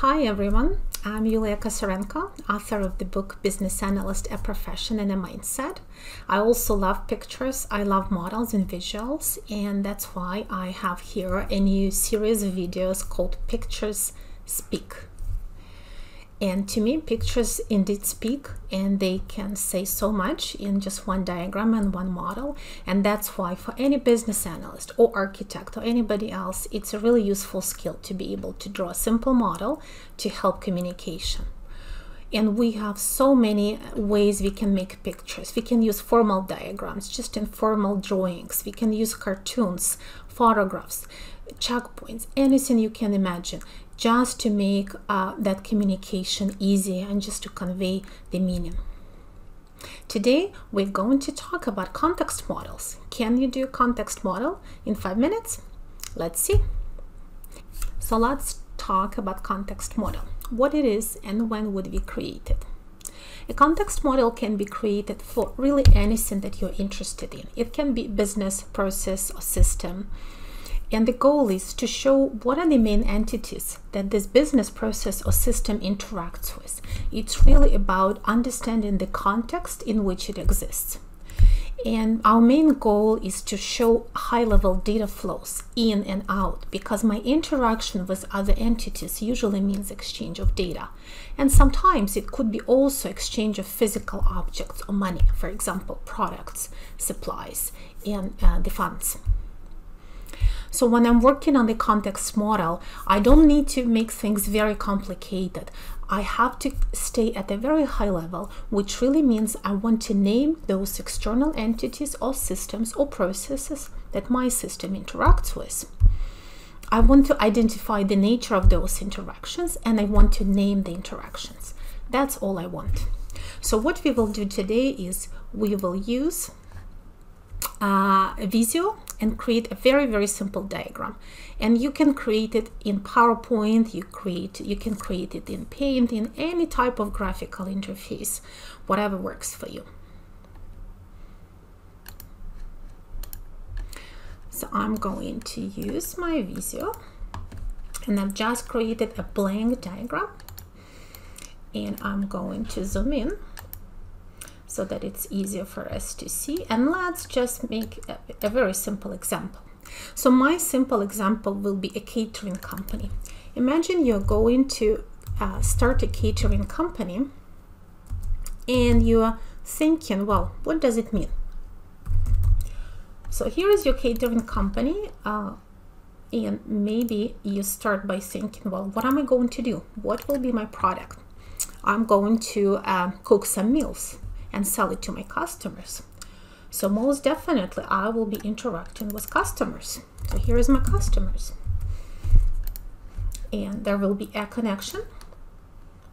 Hi everyone, I'm Yulia Kosarenko, author of the book Business Analyst, A Profession and a Mindset. I also love pictures, I love models and visuals, and that's why I have here a new series of videos called Pictures Speak. And to me, pictures indeed speak, and they can say so much in just one diagram and one model. And that's why for any business analyst or architect or anybody else, it's a really useful skill to be able to draw a simple model to help communication. And we have so many ways we can make pictures. We can use formal diagrams, just informal drawings. We can use cartoons, photographs, checkpoints, anything you can imagine, just to make that communication easy and just to convey the meaning. Today, we're going to talk about context models. Can you do a context model in 5 minutes? Let's see. So let's talk about context model, what it is and when would we create it. A context model can be created for really anything that you're interested in. It can be business, process, or system. And the goal is to show what are the main entities that this business process or system interacts with. It's really about understanding the context in which it exists. And our main goal is to show high-level data flows in and out, because my interaction with other entities usually means exchange of data. And sometimes it could be also exchange of physical objects or money, for example, products, supplies, and the funds. So when I'm working on the context model, I don't need to make things very complicated. I have to stay at a very high level, which really means I want to name those external entities or systems or processes that my system interacts with. I want to identify the nature of those interactions, and I want to name the interactions. That's all I want. So what we will do today is we will use Visio and create a very simple diagram, and you can create it in PowerPoint, you can create it in Paint, in any type of graphical interface, whatever works for you. So I'm going to use my Visio, and I've just created a blank diagram, and I'm going to zoom in so that it's easier for us to see. And let's just make a very simple example. So my simple example will be a catering company. Imagine you're going to start a catering company, and you're thinking, well, what does it mean? So here is your catering company, and maybe you start by thinking, well, what am I going to do? What will be my product? I'm going to cook some meals and sell it to my customers. So most definitely I will be interacting with customers. So here is my customers, and there will be a connection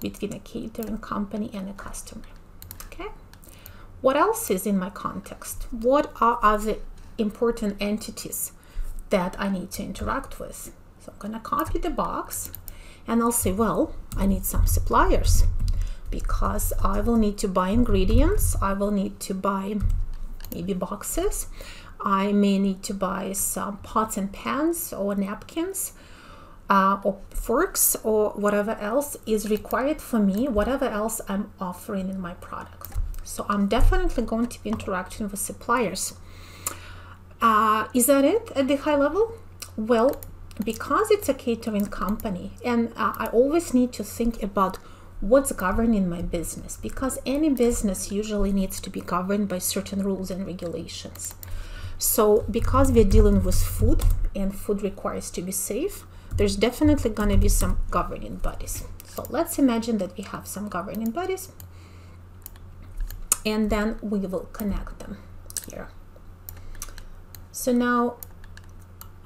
between a catering company and a customer. Okay, what else is in my context? What are other important entities that I need to interact with? So I'm gonna copy the box, and I'll say, well, I need some suppliers, because I will need to buy ingredients, I will need to buy maybe boxes, I may need to buy some pots and pans or napkins or forks or whatever else is required for me, whatever else I'm offering in my product. So I'm definitely going to be interacting with suppliers. Is that it at the high level? Well, because it's a catering company, and I always need to think about what's governing my business, because any business usually needs to be governed by certain rules and regulations. So because we're dealing with food, and food requires to be safe, there's definitely going to be some governing bodies. So let's imagine that we have some governing bodies, and then we will connect them here. So now,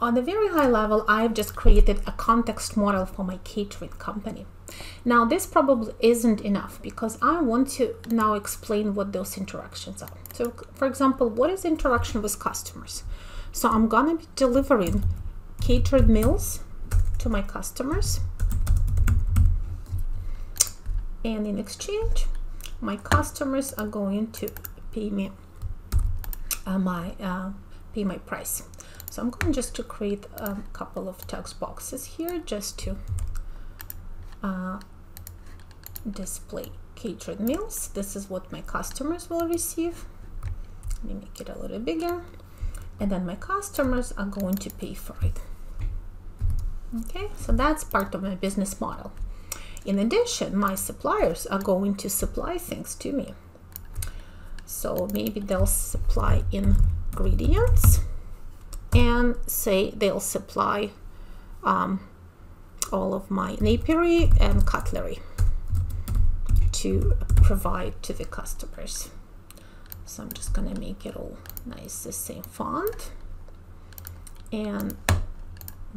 on the very high level, I've just created a context model for my catering company. Now, this probably isn't enough, because I want to now explain what those interactions are. So, for example, what is interaction with customers? So I'm gonna be delivering catered meals to my customers, and in exchange, my customers are going to pay me my price. So I'm going just to create a couple of text boxes here, just to display catered meals. This is what my customers will receive. Let me make it a little bigger. And then my customers are going to pay for it. Okay, so that's part of my business model. In addition, my suppliers are going to supply things to me. So maybe they'll supply ingredients, and say they'll supply all of my napery and cutlery to provide to the customers. So I'm just gonna make it all nice, the same font, and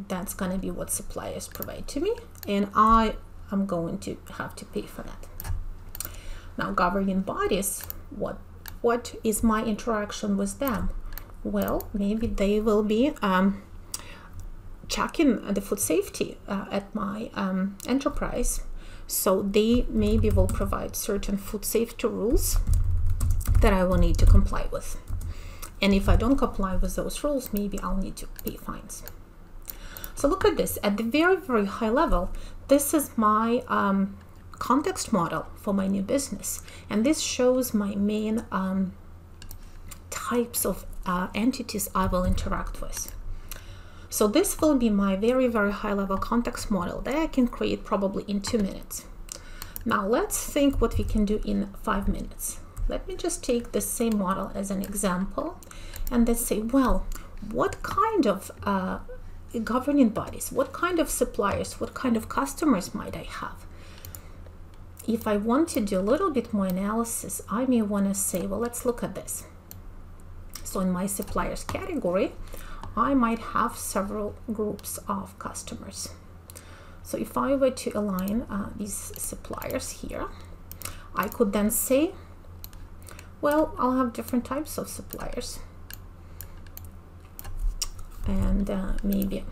that's gonna be what suppliers provide to me, and I am going to have to pay for that. Now, governing bodies, what is my interaction with them? Well, maybe they will be checking the food safety at my enterprise. So they maybe will provide certain food safety rules that I will need to comply with. And if I don't comply with those rules, maybe I'll need to pay fines. So look at this. At the very, very high level, this is my context model for my new business. And this shows my main types of entities I will interact with. So this will be my very, very high level context model that I can create probably in 2 minutes. Now let's think what we can do in 5 minutes. Let me just take the same model as an example, and let's say, well, what kind of governing bodies, what kind of suppliers, what kind of customers might I have? If I want to do a little bit more analysis, I may want to say, well, let's look at this. So in my suppliers category, I might have several groups of customers. So if I were to align these suppliers here, I could then say, well, I'll have different types of suppliers. And maybe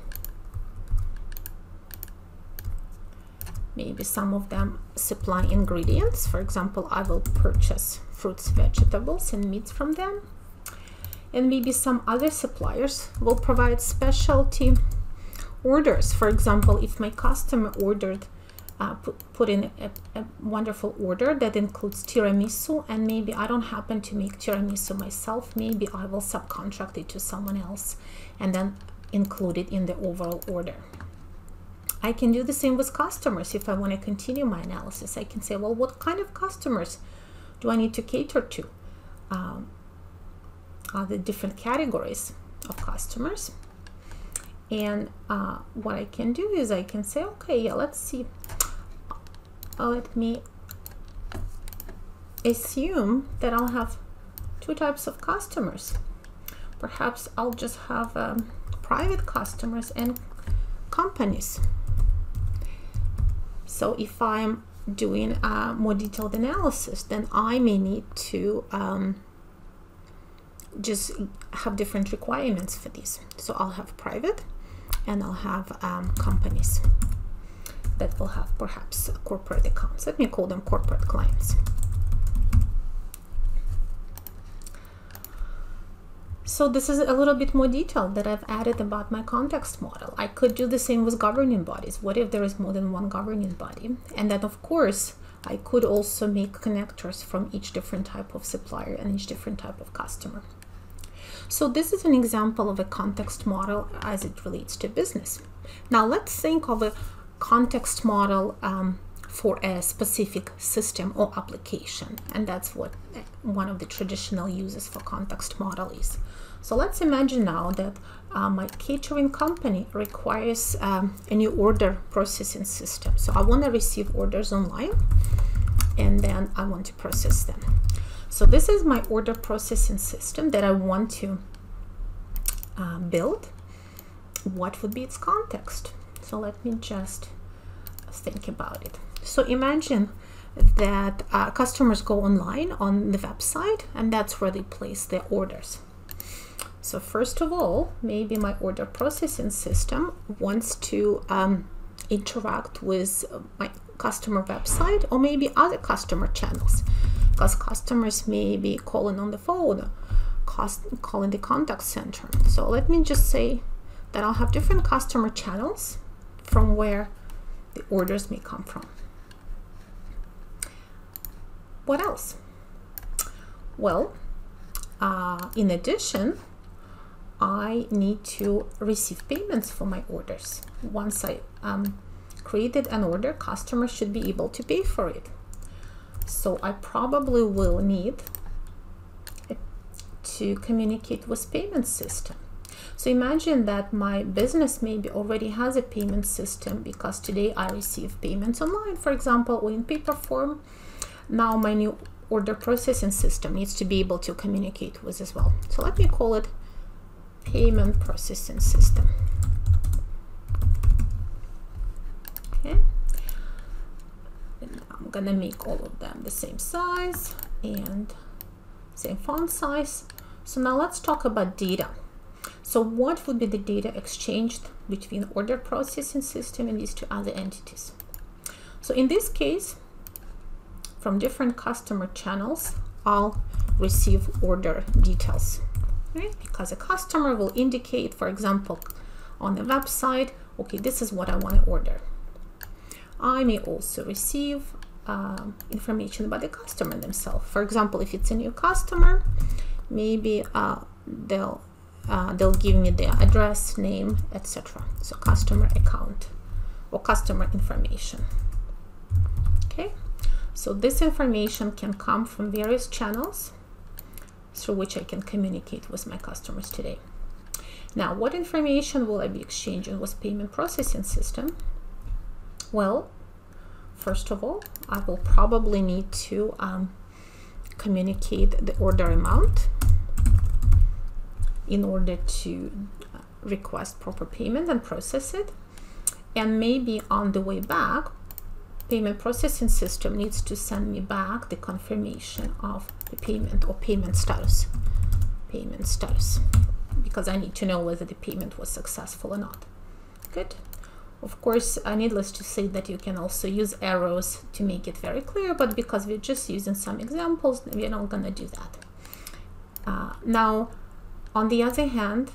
some of them supply ingredients. For example, I will purchase fruits, vegetables, and meats from them. And maybe some other suppliers will provide specialty orders. For example, if my customer ordered, put in a wonderful order that includes tiramisu, and maybe I don't happen to make tiramisu myself, maybe I will subcontract it to someone else and then include it in the overall order. I can do the same with customers. If I want to continue my analysis, I can say, well, what kind of customers do I need to cater to? The different categories of customers. And what I can do is I can say, okay, yeah, let's see. Let me assume that I'll have 2 types of customers. Perhaps I'll just have private customers and companies. So if I'm doing a more detailed analysis, then I may need to just have different requirements for these. So I'll have private, and I'll have companies that will have perhaps corporate accounts. Let me call them corporate clients. So this is a little bit more detail that I've added about my context model. I could do the same with governing bodies. What if there is more than one governing body? And then of course, I could also make connectors from each different type of supplier and each different type of customer. So this is an example of a context model as it relates to business. Now let's think of a context model for a specific system or application, and that's what one of the traditional uses for context model is. So let's imagine now that my catering company requires a new order processing system. So I want to receive orders online, and then I want to process them. So this is my order processing system that I want to build. What would be its context? So let me just think about it. So imagine that customers go online on the website, and that's where they place their orders. So first of all, maybe my order processing system wants to interact with my customer website, or maybe other customer channels, because customers may be calling on the phone, calling the contact center. So let me just say that I'll have different customer channels from where the orders may come from. What else? Well, in addition, I need to receive payments for my orders. Once I created an order, customers should be able to pay for it. So I probably will need to communicate with payment system. So imagine that my business maybe already has a payment system, because today I receive payments online, for example, or in paper form. Now my new order processing system needs to be able to communicate with as well. So let me call it payment processing system. Okay. And I'm gonna make all of them the same size and same font size. So now let's talk about data. So what would be the data exchanged between order processing system and these two other entities? So in this case, from different customer channels, I'll receive order details, right? Because a customer will indicate, for example, on the website, okay, this is what I want to order. I may also receive information about the customer themselves. For example, if it's a new customer, maybe they'll give me their address, name, etc. So customer account or customer information. Okay, so this information can come from various channels through which I can communicate with my customers today. Now, what information will I be exchanging with payment processing system? Well, first of all, I will probably need to communicate the order amount in order to request proper payment and process it. And maybe on the way back, payment processing system needs to send me back the confirmation of the payment or payment status, because I need to know whether the payment was successful or not. Good. Of course, needless to say that you can also use arrows to make it very clear, but because we're just using some examples, we're not going to do that. Now, on the other hand,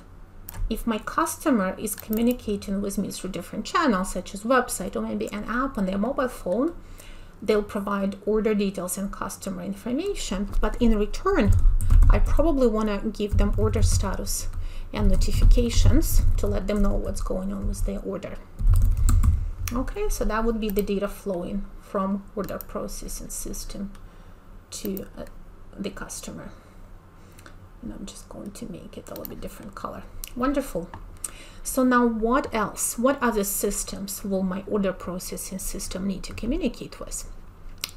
if my customer is communicating with me through different channels, such as website or maybe an app on their mobile phone, they'll provide order details and customer information. But in return, I probably want to give them order status and notifications to let them know what's going on with their order. Okay, so that would be the data flowing from order processing system to the customer. And I'm just going to make it a little bit different color. Wonderful. So now what else? What other systems will my order processing system need to communicate with?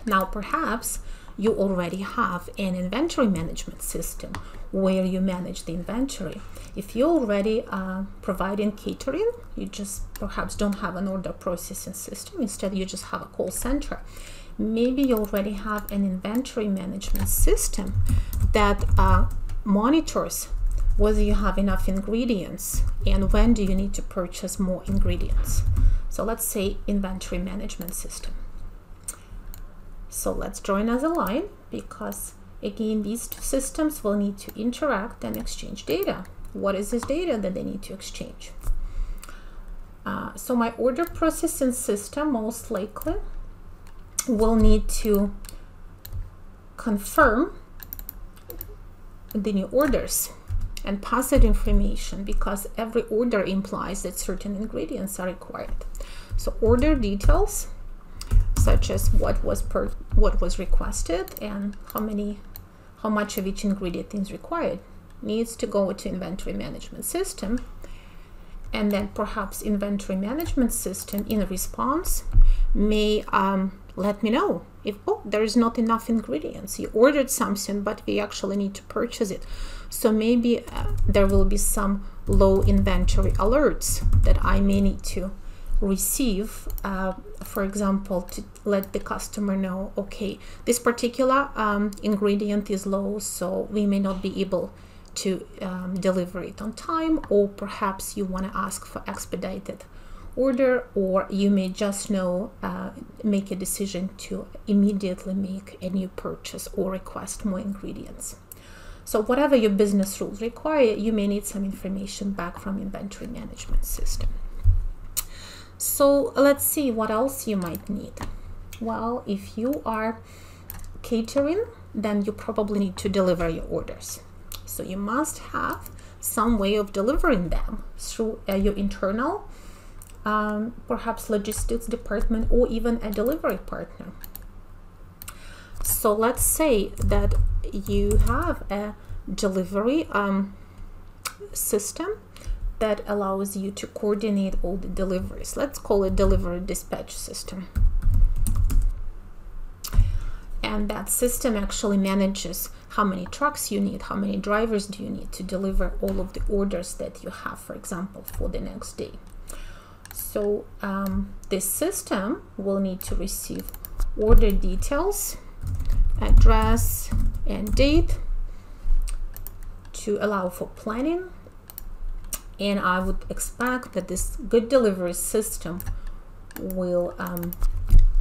Now, perhaps you already have an inventory management system where you manage the inventory. If you're already providing catering, you just perhaps don't have an order processing system. Instead, you just have a call center. Maybe you already have an inventory management system that monitors whether you have enough ingredients and when do you need to purchase more ingredients. So let's say inventory management system. So let's draw another line, because again, these two systems will need to interact and exchange data. What is this data that they need to exchange? So my order processing system most likely will need to confirm the new orders and pass that information, because every order implies that certain ingredients are required. So order details, such as what was requested and how much of each ingredient is required, needs to go to inventory management system. And then perhaps inventory management system in response may let me know if, oh, there is not enough ingredients. You ordered something, but we actually need to purchase it. So maybe there will be some low inventory alerts that I may need to receive, for example, to let the customer know, okay, this particular ingredient is low, so we may not be able to deliver it on time, or perhaps you want to ask for expedited order, or you may just know, make a decision to immediately make a new purchase or request more ingredients. So whatever your business rules require, you may need some information back from inventory management system. So let's see what else you might need. Well, if you are catering, then you probably need to deliver your orders. So you must have some way of delivering them through your internal, perhaps logistics department, or even a delivery partner. So let's say that you have a delivery system that allows you to coordinate all the deliveries. Let's call it delivery dispatch system. And that system actually manages how many trucks you need, how many drivers do you need to deliver all of the orders that you have, for example, for the next day. So this system will need to receive order details, address, and date to allow for planning. And I would expect that this good delivery system will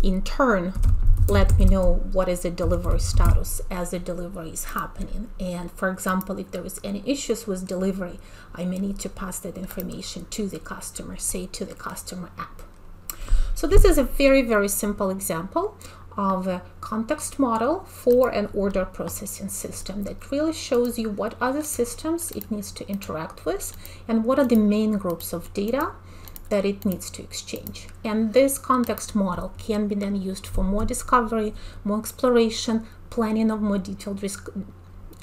in turn let me know what is the delivery status as the delivery is happening. And for example, if there is any issues with delivery, I may need to pass that information to the customer, say to the customer app. So this is a very, very simple example of a context model for an order processing system that really shows you what other systems it needs to interact with and what are the main groups of data that it needs to exchange. And this context model can be then used for more discovery, more exploration, planning of more detailed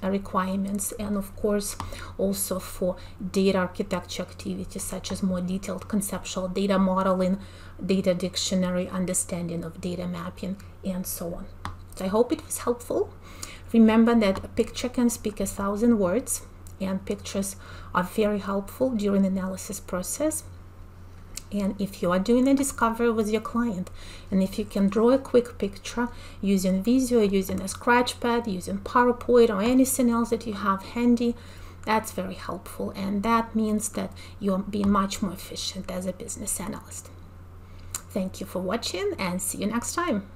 requirements, and of course also for data architecture activities such as more detailed conceptual data modeling, data dictionary, understanding of data mapping, and so on. So I hope it was helpful. Remember that a picture can speak 1,000 words, and pictures are very helpful during the analysis process. And if you are doing a discovery with your client, and if you can draw a quick picture using Visio, using a scratchpad, using PowerPoint, or anything else that you have handy, that's very helpful. And that means that you're being much more efficient as a business analyst. Thank you for watching, and see you next time.